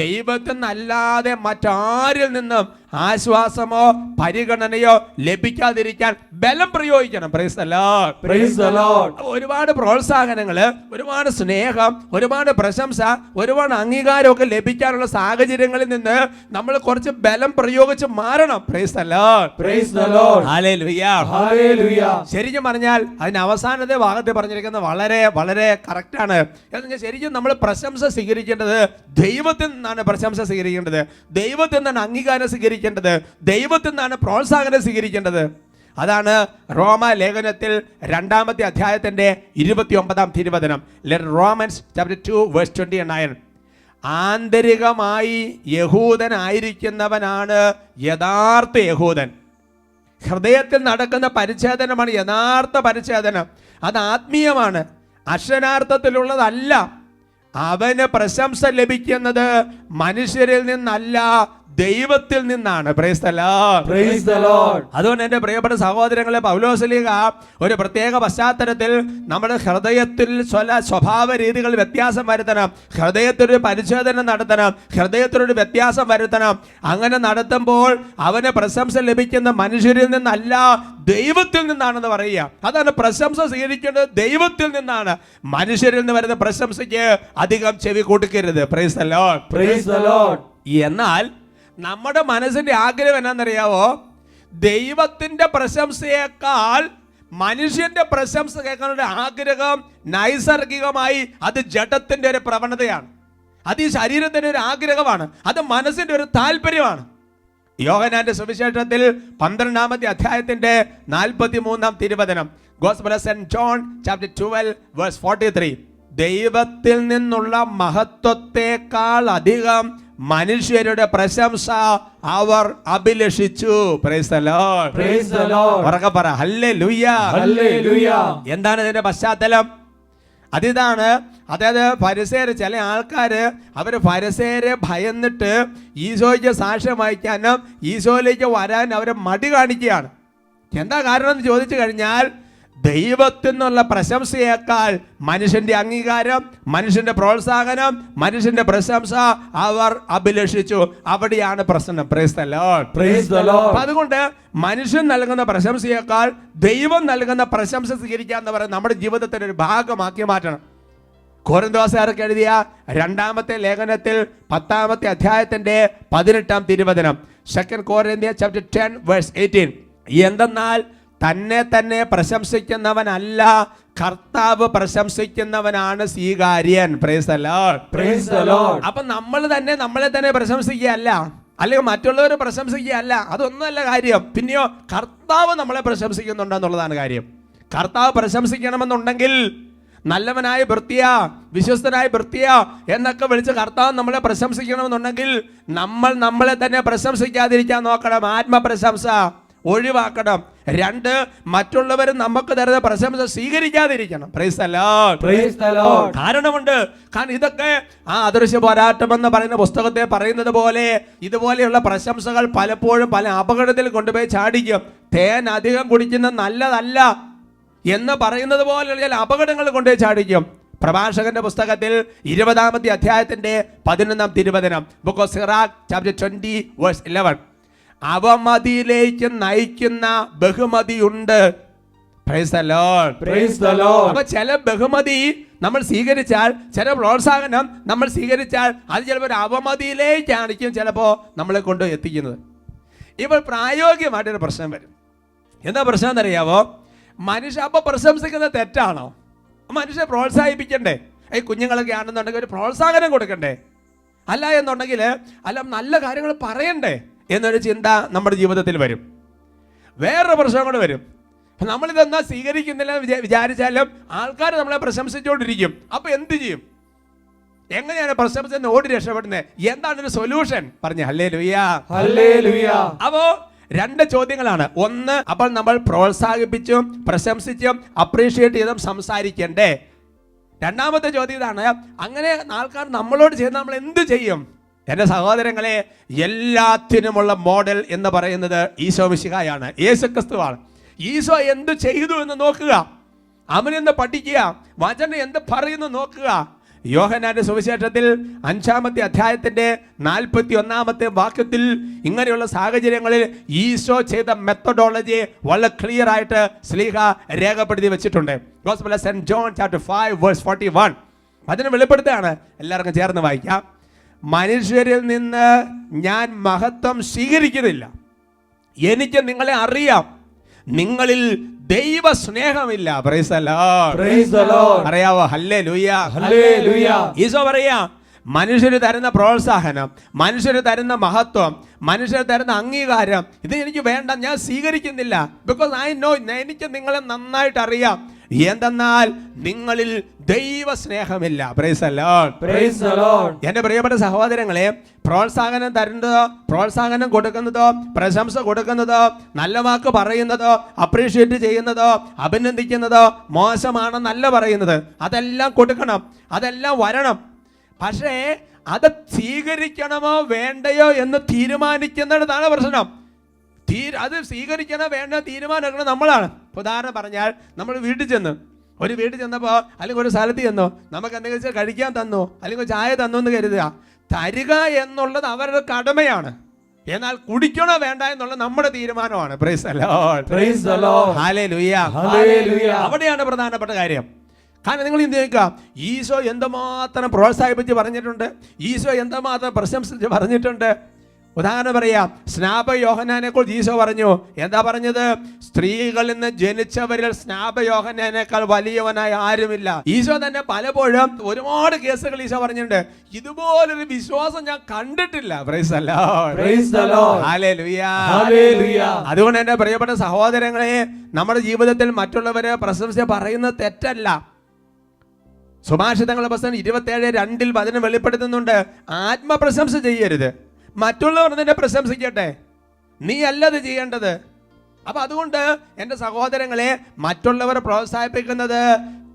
ദൈവത്തിൽ നിന്നല്ലാതെ മറ്റാരിൽ നിന്നും ആശ്വാസമോ പരിഗണനയോ ലഭിക്കാതിരിക്കാൻ ബലം പ്രയോഗിക്കണം. Price the Lord, praise the Lord. ഒരുപാട് പ്രോത്സാഹനങ്ങള്, ഒരുപാട് സ്നേഹം, ഒരുപാട് പ്രശംസ, ഒരുപാട് അംഗീകാരമൊക്കെ ലഭിക്കാനുള്ള സാഹചര്യങ്ങളിൽ നിന്ന് നമ്മൾ കുറച്ച് ബലം പ്രയോഗിച്ച് മാറണം. Price the Lord, praise the Lord, hallelujah, hallelujah. ശരിക്കും പറഞ്ഞാൽ അതിന് അവസാനത്തെ ഭാഗത്ത് പറഞ്ഞിരിക്കുന്നത് വളരെ വളരെ കറക്റ്റാണ്. എന്ന് ശരിക്കും നമ്മൾ പ്രശംസ സ്വീകരിക്കേണ്ടത് ദൈവത്തിൽ നിന്നാണ്. പ്രശംസ സ്വീകരിക്കേണ്ടത് ദൈവത്തിൽ നിന്നാണ്. അംഗീകാരം സ്വീകരിക്കേണ്ടത് ദൈവത്തിൽ നിന്നാണ്. പ്രോത്സാഹനം സ്വീകരിക്കേണ്ടത്. അതാണ് റോമ ലേഖനത്തിൽ 2-ാമത്തെ അധ്യായത്തിന്റെ 29-ാം തിരുവചനം, റോമൻസ് ചാപ്റ്റർ 2 വേഴ്സ് 29. ആന്തരികമായി യഹൂദനായിരിക്കുന്നവനാണ് യഥാർത്ഥ യഹൂദൻ. ഹൃദയത്തിൽ നടക്കുന്ന പരിച്ഛേദനമാണ് യഥാർത്ഥ പരിച്ഛേദനം. അത് ആത്മീയമാണ്, അക്ഷരാർത്ഥത്തിലുള്ളതല്ല. അവന് പ്രശംസ ലഭിക്കുന്നത് മനുഷ്യരിൽ നിന്നല്ല, ദൈവത്തിൽ നിന്നാണ്. Price the Lord, praise the Lord. അതുകൊണ്ട് എൻ്റെ പ്രിയപ്പെട്ട സഹോദരങ്ങളെ, പൗലോസ്ലീഹ ഒരു പ്രത്യേക പശ്ചാത്തലത്തിൽ നമ്മുടെ ഹൃദയത്തിൽ സ്വഭാവ രീതികൾ വ്യത്യാസം വരുത്തണം. ഹൃദയത്തിലൊരു പരിശോധന നടത്തണം. ഹൃദയത്തിലൊരു വ്യത്യാസം വരുത്തണം. അങ്ങനെ നടത്തുമ്പോൾ അവന് പ്രശംസ ലഭിക്കുന്ന മനുഷ്യരിൽ നിന്നല്ല, ദൈവത്തിൽ നിന്നാണെന്ന് പറയുക. അതാണ് പ്രശംസ സ്വീകരിക്കേണ്ടത് ദൈവത്തിൽ നിന്നാണ്. മനുഷ്യരിൽ നിന്ന് വരുന്ന പ്രശംസയ്ക്ക് അധികം ചെവി കൊടുക്കരുത്. Price the Lord, praise the Lord. എന്നാൽ നമ്മുടെ മനസ്സിന്റെ ആഗ്രഹം എന്നാണെന്നറിയാവോ? ദൈവത്തിന്റെ പ്രശംസയേക്കാൾ മനുഷ്യന്റെ പ്രശംസ കേൾക്കാനുള്ള ആഗ്രഹം നൈസർഗികമായി അത് ജഡത്തിന്റെ ഒരു പ്രവണതയാണ്. അത് ഈ ശരീരത്തിന്റെ ഒരു ആഗ്രഹമാണ്. അത് മനസ്സിന്റെ ഒരു താല്പര്യമാണ്. യോഹന്നാന്റെ സുവിശേഷത്തിൽ 12-ാമത്തെ അധ്യായത്തിന്റെ 43-ാം തിരുവചനം, gospel of saint John chapter 12 verse 43, ദൈവത്തിൽ നിന്നുള്ള മഹത്വത്തെക്കാൾ അധികം മനുഷ്യരുടെ പ്രശംസ അവർ അഭിലഷിച്ചു. Praise the Lord, praise the Lord. ഉറക്കെ പറ ഹല്ലേലൂയ, ഹല്ലേലൂയ. എന്താണ് ഇതിന്റെ പശ്ചാത്തലം? അതിതാണ്, അതായത് ഫരിസേയർ, ചില ആൾക്കാര് അവര് ഫരിസേയരെ ഭയന്നിട്ട് ഈശോയ്ക്ക് സാക്ഷ്യം വഹിക്കാനും ഈശോയിലേക്ക് വരാൻ അവരെ മടി കാണിക്കുകയാണ്. എന്താ കാരണം എന്ന് ചോദിച്ചു കഴിഞ്ഞാൽ, ദൈവത്തിൽ നിന്നുള്ള പ്രശംസയേക്കാൾ മനുഷ്യന്റെ അംഗീകാരം, മനുഷ്യന്റെ പ്രോത്സാഹനം, മനുഷ്യന്റെ പ്രശംസ അവർ അഭിലഷിച്ചു. അവിടെയാണ് പ്രശ്നം. Price the Lord. Praise the Lord. അപ്പൊ അതുകൊണ്ട് മനുഷ്യൻ നൽകുന്ന പ്രശംസയേക്കാൾ ദൈവം നൽകുന്ന പ്രശംസ സ്വീകരിക്കുക എന്ന് പറയുന്നത് നമ്മുടെ ജീവിതത്തിന്റെ ഒരു ഭാഗമാക്കി മാറ്റണം. കൊരിന്തോസുകാർക്ക് എഴുതിയ 2-ാമത്തെ ലേഖനത്തിൽ 10-ാമത്തെ അധ്യായത്തിന്റെ 18-ാം തിരുവചനം, 2 Corinthians chapter 10 verse 18, എന്തെന്നാൽ തന്നെ തന്നെ പ്രശംസിക്കുന്നവനല്ല, കർത്താവ് പ്രശംസിക്കുന്നവനാണ് സ്വീകാര്യൻ. Praise the Lord. Praise the Lord. അപ്പൊ നമ്മൾ തന്നെ നമ്മളെ തന്നെ പ്രശംസിക്കുകയല്ല, അല്ലെങ്കിൽ മറ്റുള്ളവരെ പ്രശംസിക്കുകയല്ല, അതൊന്നുമല്ല കാര്യം. പിന്നെയോ കർത്താവ് നമ്മളെ പ്രശംസിക്കുന്നുണ്ടെന്നുള്ളതാണ് കാര്യം. കർത്താവ് പ്രശംസിക്കണമെന്നുണ്ടെങ്കിൽ നല്ലവനായ ഭൃത്യ, വിശ്വസ്തനായ ഭൃത്യ എന്നൊക്കെ വിളിച്ച് കർത്താവ് നമ്മളെ പ്രശംസിക്കണമെന്നുണ്ടെങ്കിൽ നമ്മൾ നമ്മളെ തന്നെ പ്രശംസിക്കാതിരിക്കാൻ നോക്കണം. ആത്മപ്രശംസ ഒഴിവാക്കണം. 2, മറ്റുള്ളവർ നമുക്ക് തരുന്ന പ്രശംസ സ്വീകരിക്കാതിരിക്കണം. Praise the Lord. Praise the Lord. കാരണമുണ്ട്. കാരണം ഇതൊക്കെ അദൃശ്യ പോരാട്ടം എന്ന് പറയുന്ന പുസ്തകത്തെ പറയുന്നത് പോലെ ഇതുപോലെയുള്ള പ്രശംസകൾ പലപ്പോഴും പല അപകടത്തിൽ കൊണ്ടുപോയി ചാടിക്കും. തേൻ അധികം കുടിക്കുന്ന നല്ലതല്ല എന്ന് പറയുന്നത് പോലെയുള്ള ചില അപകടങ്ങൾ കൊണ്ടുപോയി ചാടിക്കും. പ്രഭാഷകന്റെ പുസ്തകത്തിൽ 20-ാമത്തെ അധ്യായത്തിന്റെ 11-ാം തിരുവചനം, book of Sirach chapter 20 verse 11, അവമതിയിലേക്ക് നയിക്കുന്ന ബഹുമതിയുണ്ട്. Praise the Lord. Praise the Lord. അപ്പൊ ചില ബഹുമതി നമ്മൾ സ്വീകരിച്ചാൽ, ചില പ്രോത്സാഹനം നമ്മൾ സ്വീകരിച്ചാൽ അത് ചിലപ്പോൾ ഒരു അവമതിയിലേക്കാണിക്കും ചിലപ്പോൾ നമ്മളെ കൊണ്ട് എത്തിക്കുന്നത്. ഇപ്പോൾ പ്രായോഗികമായിട്ടൊരു പ്രശ്നം വരും. എന്താ പ്രശ്നം എന്നറിയാവോ? മനുഷ്യ അപ്പൊ പ്രശംസിക്കുന്നത് തെറ്റാണോ? മനുഷ്യനെ പ്രോത്സാഹിപ്പിക്കണ്ടേ? ഈ കുഞ്ഞുങ്ങളൊക്കെ ആണെന്നുണ്ടെങ്കിൽ ഒരു പ്രോത്സാഹനം കൊടുക്കണ്ടേ? അല്ല എന്നുണ്ടെങ്കിൽ അല്ല നല്ല കാര്യങ്ങൾ പറയണ്ടേ എന്നൊരു ചിന്ത നമ്മുടെ ജീവിതത്തിൽ വരും. വേറൊരു പ്രശ്നം കൂടെ വരും. നമ്മളിതെന്നാ സ്വീകരിക്കുന്നില്ല വിചാരിച്ചാലും ആൾക്കാർ നമ്മളെ പ്രശംസിച്ചുകൊണ്ടിരിക്കും. അപ്പൊ എന്ത് ചെയ്യും? എങ്ങനെയാണ് പ്രശംസ ഓടി രക്ഷപ്പെടുന്നത്? എന്താണ് ഒരു സൊല്യൂഷൻ? പറഞ്ഞ ഹല്ലേലൂയ. Hallelujah. അപ്പോ 2 ചോദ്യങ്ങളാണ്. ഒന്ന്, അപ്പോൾ നമ്മൾ പ്രോത്സാഹിപ്പിച്ചും പ്രശംസിച്ചും അപ്രീഷിയേറ്റ് ചെയ്തും സംസാരിക്കണ്ടേ? 2-ാമത്തെ ചോദ്യം ഇതാണ്, അങ്ങനെ ആൾക്കാർ നമ്മളോട് ചെയ്ത് നമ്മൾ എന്ത് ചെയ്യും? എൻ്റെ സഹോദരങ്ങളെ, എല്ലാത്തിനുമുള്ള മോഡൽ എന്ന് പറയുന്നത് ഈശോ മിശിഹായാണ്, യേശുക്രിസ്തുവാണ്. ഈശോ എന്ത് ചെയ്തു എന്ന് നോക്കുക, അവനെന്ത് പഠിക്കുക, വചനം എന്ത് പറയുന്നു നോക്കുക. യോഹന്നാന്റെ സുവിശേഷത്തിൽ 5-ാമത്തെ അധ്യായത്തിന്റെ 41-ാമത്തെ വാക്യത്തിൽ ഇങ്ങനെയുള്ള സാഹചര്യങ്ങളിൽ ഈശോ ചെയ്ത മെത്തഡോളജി വളരെ ക്ലിയർ ആയിട്ട് ശ്ലീഹ രേഖപ്പെടുത്തി വെച്ചിട്ടുണ്ട്. Gospel of saint John chapter 5 verse 41 വചനം വെളിപ്പെടുത്തുകയാണ്. എല്ലാവർക്കും ചേർന്ന് വായിക്കാം. മനുഷ്യരിൽ നിന്ന് ഞാൻ മഹത്വം സ്വീകരിക്കുന്നില്ല, എനിക്ക് നിങ്ങളെ അറിയാം, നിങ്ങളിൽ ദൈവ സ്നേഹമില്ല. Praise the Lord. Praise the Lord. പറയാവോ? ഹല്ലേലൂയ. Hallelujah. ഈശോ പറയാ, മനുഷ്യര് തരുന്ന പ്രോത്സാഹനം, മനുഷ്യര് തരുന്ന മഹത്വം, മനുഷ്യർ തരുന്ന അംഗീകാരം ഇത് എനിക്ക് വേണ്ട, ഞാൻ സ്വീകരിക്കുന്നില്ല. ബിക്കോസ് ഐ നോ, എനിക്ക് നിങ്ങളെ നന്നായിട്ട് അറിയാം. എന്തെന്നാൽ നിങ്ങളിൽ ദൈവ സ്നേഹമില്ല. Praise the Lord. Praise the Lord. എൻ്റെ പ്രിയപ്പെട്ട സഹോദരങ്ങളെ, പ്രോത്സാഹനം തരുന്നതോ, പ്രോത്സാഹനം കൊടുക്കുന്നതോ, പ്രശംസ കൊടുക്കുന്നതോ, നല്ല വാക്ക് പറയുന്നതോ, അപ്രീഷിയേറ്റ് ചെയ്യുന്നതോ, അഭിനന്ദിക്കുന്നതോ മോശമാണെന്നല്ല പറയുന്നത്. അതെല്ലാം കൊടുക്കണം, അതെല്ലാം വരണം. പക്ഷേ അത് സ്വീകരിക്കണമോ വേണ്ടയോ എന്ന് തീരുമാനിക്കുന്നിടത്താണ് പ്രശ്നം. അത് സ്വീകരിക്കണോ വേണ്ട തീരുമാനിക്കണം നമ്മളാണ്. ഉദാഹരണം പറഞ്ഞാൽ, നമ്മൾ വീട്ടിൽ ചെന്നപ്പോൾ അല്ലെങ്കിൽ ഒരു സ്ഥലത്ത് ചെന്നോ, നമുക്ക് എന്തെങ്കിലും കഴിക്കാൻ തന്നു, അല്ലെങ്കിൽ ചായ തന്നു എന്ന് കരുതുക. തരിക എന്നുള്ളത് അവരുടെ കടമയാണ്. എന്നാൽ കുടിക്കണോ വേണ്ട എന്നുള്ളത് നമ്മുടെ തീരുമാനമാണ്. Price the Lord. Praise the Lord. Hallelujah. Hallelujah. അവിടെയാണ് പ്രധാനപ്പെട്ട കാര്യം. കാരണം നിങ്ങൾ ചിന്തിക്കുക, ഈശോ എന്തുമാത്രം പ്രോത്സാഹിപ്പിച്ച് പറഞ്ഞിട്ടുണ്ട്, ഈശോ എന്തുമാത്രം പ്രശംസിച്ച് പറഞ്ഞിട്ടുണ്ട്. ഉദാഹരണം പറയാം, സ്നാപ യോഹന്നാനെ കുറിച്ച് ഈശോ പറഞ്ഞു. എന്താ പറഞ്ഞത്? സ്ത്രീകളിൽ നിന്ന് ജനിച്ചവരിൽ സ്നാപ യോഹന്നാനേക്കാൾ വലിയവനായ ആരുമില്ല. ഈശോ തന്നെ പലപ്പോഴും ഒരുപാട് കേസുകൾ ഈശോ പറഞ്ഞിട്ടുണ്ട്. ഇതുപോലൊരു വിശ്വാസം ഞാൻ കണ്ടിട്ടില്ല. Price the Lord. Praise the Lord. Hallelujah. Hallelujah. അതുകൊണ്ട് എൻ്റെ പ്രിയപ്പെട്ട സഹോദരങ്ങളെ, നമ്മുടെ ജീവിതത്തിൽ മറ്റുള്ളവരെ പ്രശംസ പറയുന്നത് തെറ്റല്ല. സുഭാഷിതങ്ങളുടെ പുസ്തകം 27:2 വചനം വെളിപ്പെടുത്തുന്നുണ്ട്, ആത്മപ്രശംസ ചെയ്യരുത്, മറ്റുള്ളവർ നിന്നെ പ്രശംസിക്കട്ടെ, നീ അല്ലത് ചെയ്യേണ്ടത്. അപ്പൊ അതുകൊണ്ട് എൻ്റെ സഹോദരങ്ങളെ, മറ്റുള്ളവർ പ്രോത്സാഹിപ്പിക്കുന്നത്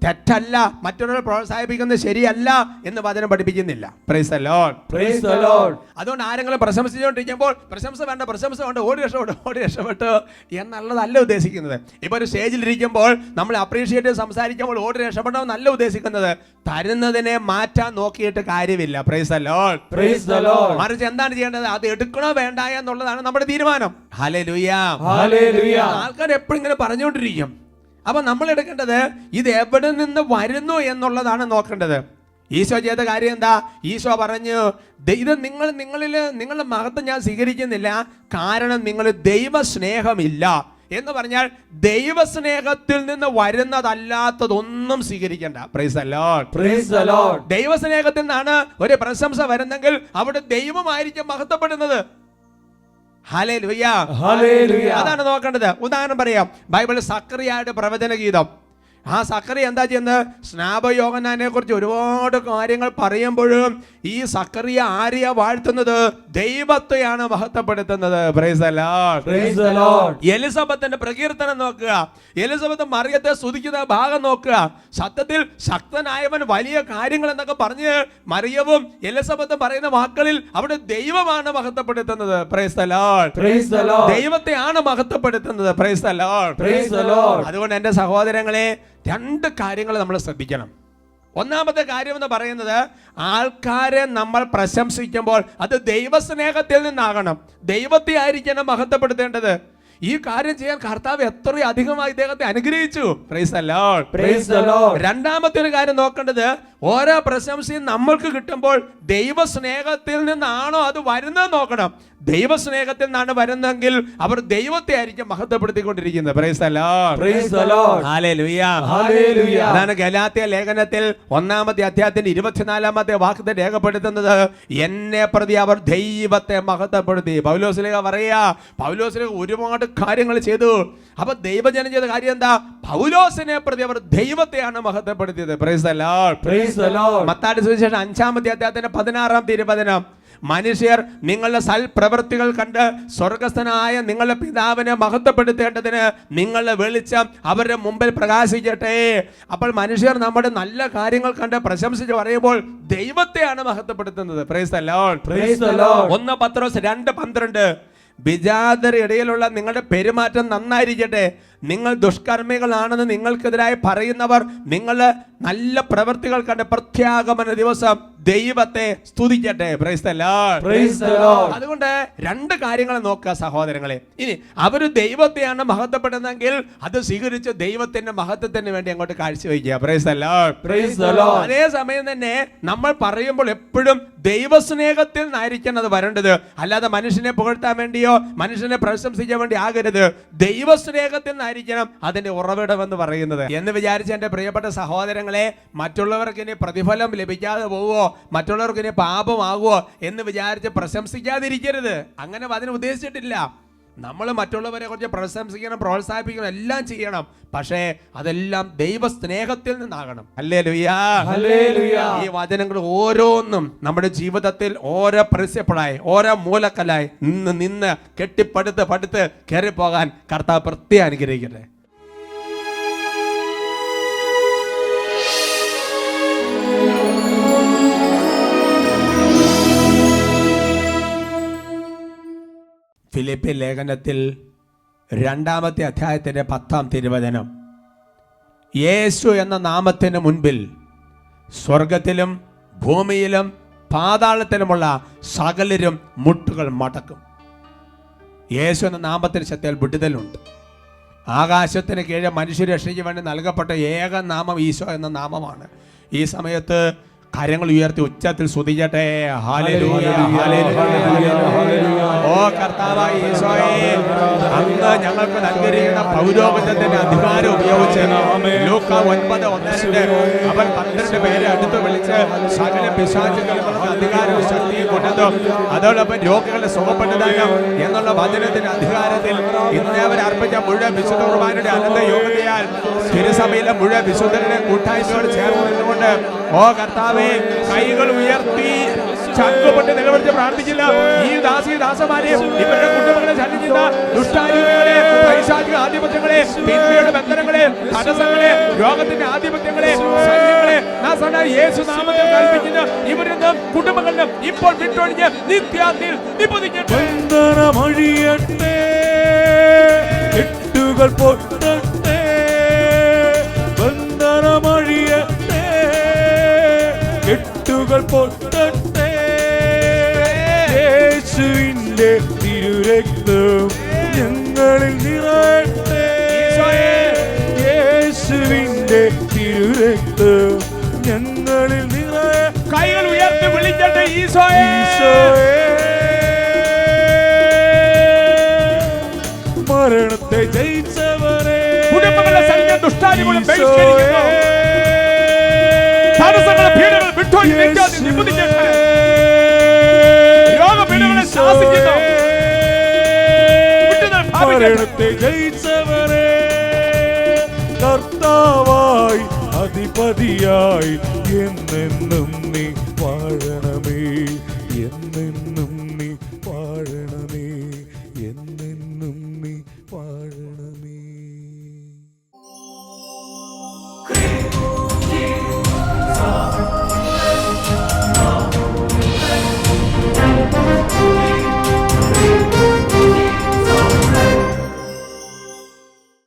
തെറ്റല്ല, മറ്റുള്ളവരെ പ്രോത്സാഹിപ്പിക്കുന്നത് ശരിയല്ല എന്ന് വചനം പഠിപ്പിക്കുന്നില്ല. Price the Lord. Praise the Lord. അതുകൊണ്ട് ആരെങ്കിലും പ്രശംസിച്ചുകൊണ്ടിരിക്കുമ്പോൾ പ്രശംസ വേണ്ട, ഓടി രക്ഷപ്പെട്ടു എന്നുള്ളതല്ല ഉദ്ദേശിക്കുന്നത്. ഇപ്പൊ ഒരു സ്റ്റേജിലിരിക്കുമ്പോൾ നമ്മൾ അപ്രീഷിയേറ്റ് ചെയ്ത് സംസാരിക്കുമ്പോൾ ഓടി രക്ഷപ്പെടണമെന്നല്ല ഉദ്ദേശിക്കുന്നത്. തരുന്നതിനെ മാറ്റാൻ നോക്കിയിട്ട് കാര്യമില്ല. Price the Lord. Praise the Lord. മറിച്ച് എന്താണ് ചെയ്യേണ്ടത്? അത് എടുക്കണോ വേണ്ട എന്നുള്ളതാണ് നമ്മുടെ തീരുമാനം. ഹല്ലേലൂയ. Hallelujah. ആൾക്കാർ എപ്പോഴും ഇങ്ങനെ പറഞ്ഞുകൊണ്ടിരിക്കും. അപ്പൊ നമ്മൾ എടുക്കേണ്ടത് ഇത് എവിടെ നിന്ന് വരുന്നു എന്നുള്ളതാണ് നോക്കേണ്ടത്. ഈശോ ചെയ്ത കാര്യം എന്താ? ഈശോ പറഞ്ഞു, ഇത് നിങ്ങളുടെ മഹത്വം ഞാൻ സ്വീകരിക്കുന്നില്ല, കാരണം നിങ്ങൾ ദൈവസ്നേഹമില്ല എന്ന് പറഞ്ഞാൽ ദൈവസ്നേഹത്തിൽ നിന്ന് വരുന്നതല്ലാത്തതൊന്നും സ്വീകരിക്കണ്ട. Praise the Lord. Praise the Lord. ദൈവസ്നേഹത്തിൽ നിന്നാണ് ഒരു പ്രശംസ വരുന്നെങ്കിൽ അവിടെ ദൈവമായിരിക്കും മഹത്വപ്പെടുന്നത്. ഹല്ലേലൂയ. Hallelujah. അതാണ് നോക്കേണ്ടത്. ഉദാഹരണം പറയാം. ബൈബിളിൽ സക്കറിയായുടെ പ്രവചന ഗീതം. ആ സക്കറിയ എന്താ ചെയ്യുന്നത്? സ്നാപയോഹന്നാനെ കുറിച്ച് ഒരുപാട് കാര്യങ്ങൾ പറയുമ്പോഴും ഈ സക്കറിയ ആരെയാ വാഴ്ത്തുന്നത്? ദൈവത്തെയാണ് മഹത്വപ്പെടുത്തുന്നത്. Praise the Lord. Praise the Lord. എലിസബത്തിന്റെ പ്രകീർത്തനം നോക്കുക. എലിസബത്ത് മറിയത്തെ സ്തുതിക്കുന്ന ഭാഗം നോക്കുക. സത്യത്തിൽ ശക്തനായവൻ വലിയ കാര്യങ്ങൾ എന്നൊക്കെ പറഞ്ഞ് മറിയവും എലിസബത്തും പറയുന്ന വാക്കുകളിൽ അവിടെ ദൈവമാണ് മഹത്വപ്പെടുത്തുന്നത്. Praise the Lord. Praise the Lord. ദൈവത്തെയാണ് മഹത്വപ്പെടുത്തുന്നത്. Praise the Lord. Praise the Lord. അതുകൊണ്ട് എൻ്റെ സഹോദരങ്ങളെ, രണ്ട് കാര്യങ്ങൾ നമ്മൾ ശ്രദ്ധിക്കണം. ഒന്നാമത്തെ കാര്യം എന്ന് പറയുന്നത്, ആൾക്കാരെ നമ്മൾ പ്രശംസിക്കുമ്പോൾ അത് ദൈവസ്നേഹത്തിൽ നിന്നാകണം. ദൈവത്തെ ആയിരിക്കണം മഹത്വപ്പെടുത്തേണ്ടത്. ഈ കാര്യം ചെയ്യാൻ കർത്താവ് എത്രയും അധികമായി ഇദ്ദേഹത്തെ അനുഗ്രഹിച്ചു. Price the Lord. Praise the Lord. രണ്ടാമത്തെ ഒരു കാര്യം നോക്കേണ്ടത്, ഓരോ പ്രശംസയും നമ്മൾക്ക് കിട്ടുമ്പോൾ ദൈവസ്നേഹത്തിൽ നിന്നാണോ അത് വരുന്നത് നോക്കണം. ദൈവസ്നേഹത്തിൽ നിന്നാണ് വരുന്നതെങ്കിൽ അവർ ദൈവത്തെ ആയിരിക്കും മഹത്വപ്പെടുത്തിക്കൊണ്ടിരിക്കുന്നത്. Price the Lord. Praise the Lord. Hallelujah. Hallelujah. അതാണ് ഗലാത്യ ലേഖനത്തിൽ 1-ാമത്തെ അധ്യായത്തിന്റെ 24-ാമത്തെ വാക്യത്തെ രേഖപ്പെടുത്തുന്നത്. എന്നെ പ്രതി അവർ ദൈവത്തെ മഹത്വപ്പെടുത്തി. പൗലോസ്ലീഹ പറയാ, പൗലോസ്ലീഹ ഒരുപാട് കാര്യങ്ങൾ ചെയ്തു. അപ്പൊ ദൈവജനം ചെയ്ത കാര്യം എന്താ? പൗലോസിനെ പ്രതി അവർ ദൈവത്തെയാണ് മഹത്വപ്പെടുത്തിയത്. Praise the Lord. Praise the Lord. മത്തായിയുടെ സുവിശേഷം 5-ാമത്തെ അധ്യായത്തിന്റെ 16-ാമത്തെ 20 മനുഷ്യർ നിങ്ങളുടെ സൽപ്രവൃത്തികൾ കണ്ട് സ്വർഗസ്ഥനായ നിങ്ങളുടെ പിതാവിനെ മഹത്വപ്പെടുത്തേണ്ടതിന് നിങ്ങളുടെ വെളിച്ചം അവരുടെ മുമ്പിൽ പ്രകാശിക്കട്ടെ. അപ്പോൾ മനുഷ്യർ നമ്മുടെ നല്ല കാര്യങ്ങൾ കണ്ട് പ്രശംസിച്ച് പറയുമ്പോൾ ദൈവത്തെയാണ് മഹത്വപ്പെടുത്തുന്നത്. Praise the Lord. Praise the Lord. 1 പത്രോസ് 2:12 വിജാതരുടെ ഇടയിലുള്ള നിങ്ങളുടെ പെരുമാറ്റം നന്നായിരിക്കട്ടെ. നിങ്ങൾ ദുഷ്കർമ്മികളാണെന്ന് നിങ്ങൾക്കെതിരായി പറയുന്നവർ നിങ്ങളുടെ നല്ല പ്രവൃത്തികൾ കണ്ട് പ്രത്യാഗമന ദിവസം ദൈവത്തെ സ്തുതിക്കട്ടെ. Praise the Lord. Praise the Lord. അതുകൊണ്ട് രണ്ട് കാര്യങ്ങൾ നോക്കുക സഹോദരങ്ങളെ. ഇനി അവര് ദൈവത്തെയാണ് മഹത്വപ്പെടുന്നതെങ്കിൽ അത് സ്വീകരിച്ച് ദൈവത്തിന്റെ മഹത്വത്തിന് വേണ്ടി അങ്ങോട്ട് കാഴ്ചവെക്കുക. Praise the Lord. Praise the Lord. അതേ സമയം തന്നെ നമ്മൾ പറയുമ്പോൾ എപ്പോഴും ദൈവസ്നേഹത്തിൽ നിന്നായിരിക്കണം അത് വരേണ്ടത്. അല്ലാതെ മനുഷ്യനെ പുകഴ്ത്താൻ വേണ്ടിയോ മനുഷ്യനെ പ്രശംസിക്കാൻ വേണ്ടി ആകരുത്. ദൈവസ്നേഹത്തിൽ നിന്നായിരിക്കണം അതിന്റെ ഉറവിടമെന്ന് പറയുന്നത്. എന്ന് വിചാരിച്ച എൻ്റെ പ്രിയപ്പെട്ട സഹോദരങ്ങളെ, മറ്റുള്ളവർക്ക് ഇനി പ്രതിഫലം ലഭിക്കാതെ പോവോ, മറ്റുള്ളവർക്ക് ഇനി പാപമാകുമോ എന്ന് വിചാരിച്ച് പ്രശംസിക്കാതിരിക്കരുത്. അങ്ങനെ അതിന് ഉദ്ദേശിച്ചിട്ടില്ല. നമ്മൾ മറ്റുള്ളവരെ കുറിച്ച് പ്രശംസിക്കണം, പ്രോത്സാഹിപ്പിക്കണം, എല്ലാം ചെയ്യണം. പക്ഷേ അതെല്ലാം ദൈവസ്നേഹത്തിൽ നിന്നാകണം. ഹല്ലേലൂയ. Hallelujah. ഈ വചനങ്ങൾ ഓരോന്നും നമ്മുടെ ജീവിതത്തിൽ ഓരോ പ്രിൻസിപ്പിളായി, ഓരോ മൂലക്കലായി നിന്ന് പടുത്ത് കയറിപ്പോകാൻ കർത്താവ് പ്രത്യേകം അനുഗ്രഹിക്കട്ടെ. ഫിലിപ്പി ലേഖനത്തിൽ 2-ാമത്തെ അധ്യായത്തിൻ്റെ 10-ാമത്തെ തിരുവചനം, യേശു എന്ന നാമത്തിന് മുൻപിൽ സ്വർഗത്തിലും ഭൂമിയിലും പാതാളത്തിലുമുള്ള സകലരും മുട്ടുകൾ മടക്കും. യേശു എന്ന നാമത്തിന് ശക്തിയാൽ വിടുതലുണ്ട്. ആകാശത്തിന് കീഴെ മനുഷ്യരക്ഷയ്ക്ക് വേണ്ടി നൽകപ്പെട്ട ഏക നാമം ഈശോ എന്ന നാമമാണ്. ഈ സമയത്ത് കരങ്ങൾ ഉയർത്തി ഉച്ചത്തിൽ സ്തുതിക്കട്ടെ. Hallelujah, hallelujah. ഓ കർത്താവായ ഈശോയേ, അങ്ങ് ഞങ്ങൾക്ക് നൽകിയിരിക്കുന്ന പൗരോഹിത്യത്തിന്റെ അധികാരം ഉപയോഗിച്ച് ലൂക്ക 9:1 അവൻ 12 പേരെ അടുത്ത് വിളിച്ച് സകല പിശാചുക്കളുടെ അധികാരവും ശക്തിയും കൊണ്ടതും അതോടൊപ്പം രോഗികളെ സുഖപ്പെട്ടതാകാം എന്നുള്ള വചനത്തിന്റെ അധികാരത്തിൽ ഇന്ന് അവർ അർപ്പിച്ച മുഴുവൻ വിശുദ്ധ കുർബാനയുടെ അനന്ത യോഗ്യതയാൽ തിരുസഭയിലെ മുഴുവൻ വിശുദ്ധരുടെ കൂട്ടായ്മയോട് ചേർന്ന് നിന്നുകൊണ്ട് ഓ കർത്താവേ, കൈകൾ ഉയർത്തി ചങ്കുപൊട്ടി നിലവിളിച്ച് പ്രാർത്ഥിച്ചില്ല. ഈ ദാസന്മാരെയും ഇവരുടെ കുടുംബങ്ങളെ ശല്യം ചെയ്ത ദുഷ്ടാരൂപികളെ പൈശാചിക ആധിപത്യങ്ങളെ, തിന്മയുടെ ബന്ധനങ്ങളെ, തടസ്സങ്ങളെ, രോഗത്തിന്റെ ആധിപത്യങ്ങളെ, ശല്യങ്ങളെ നാസനായ യേശു നാമത്തിൽ കൽപ്പിക്കുന്നു. ഇവരിൽ നിന്നും കുടുംബങ്ങളിൽ നിന്നും ഇപ്പോൾ വിട്ടൊഴിഞ്ഞ് നിത്യാന്തിയിൽ നിപതിക്കട്ടെ. ബന്ധനമഴിയട്ടെ, കെട്ടുകൾ പൊട്ടട്ടെ, ബന്ധനമഴിയട്ടെ, കെട്ടുകൾ പൊട്ടട്ടെ. യേശുവിന്റെ തിരുരക്തം ഞങ്ങളിൽ നിറയട്ടെ, യേശുവിന്റെ തിരുരക്തം ഞങ്ങളിൽ നിറയ. കൈകൾ ഉയർത്തി വിളിക്കട്ടെ, ഈശോയെ, മരണത്തെ ജയിച്ചവരെ, കുടുംബങ്ങളുടെ സകല ദുഷ്ടാരികളും ബഹിഷ്കരിക്കുന്നു. തടസ്സങ്ങളെ, പീഡകൾ വിട്ടൊഴിഞ്ഞ് നിത്യാന്തിയിൽ നിപതിക്കട്ടെ. രോഗപീഡകളെ ശാസിക്കുന്നു. മരണത്തെ ജയിച്ചവരെ, കർത്താവായി അധിപതിയായി എന്നെന്നും നീ വാഴണമേ, എന്നെന്നും നീ വാഴണമേ, എന്നെന്നും നീ വാഴ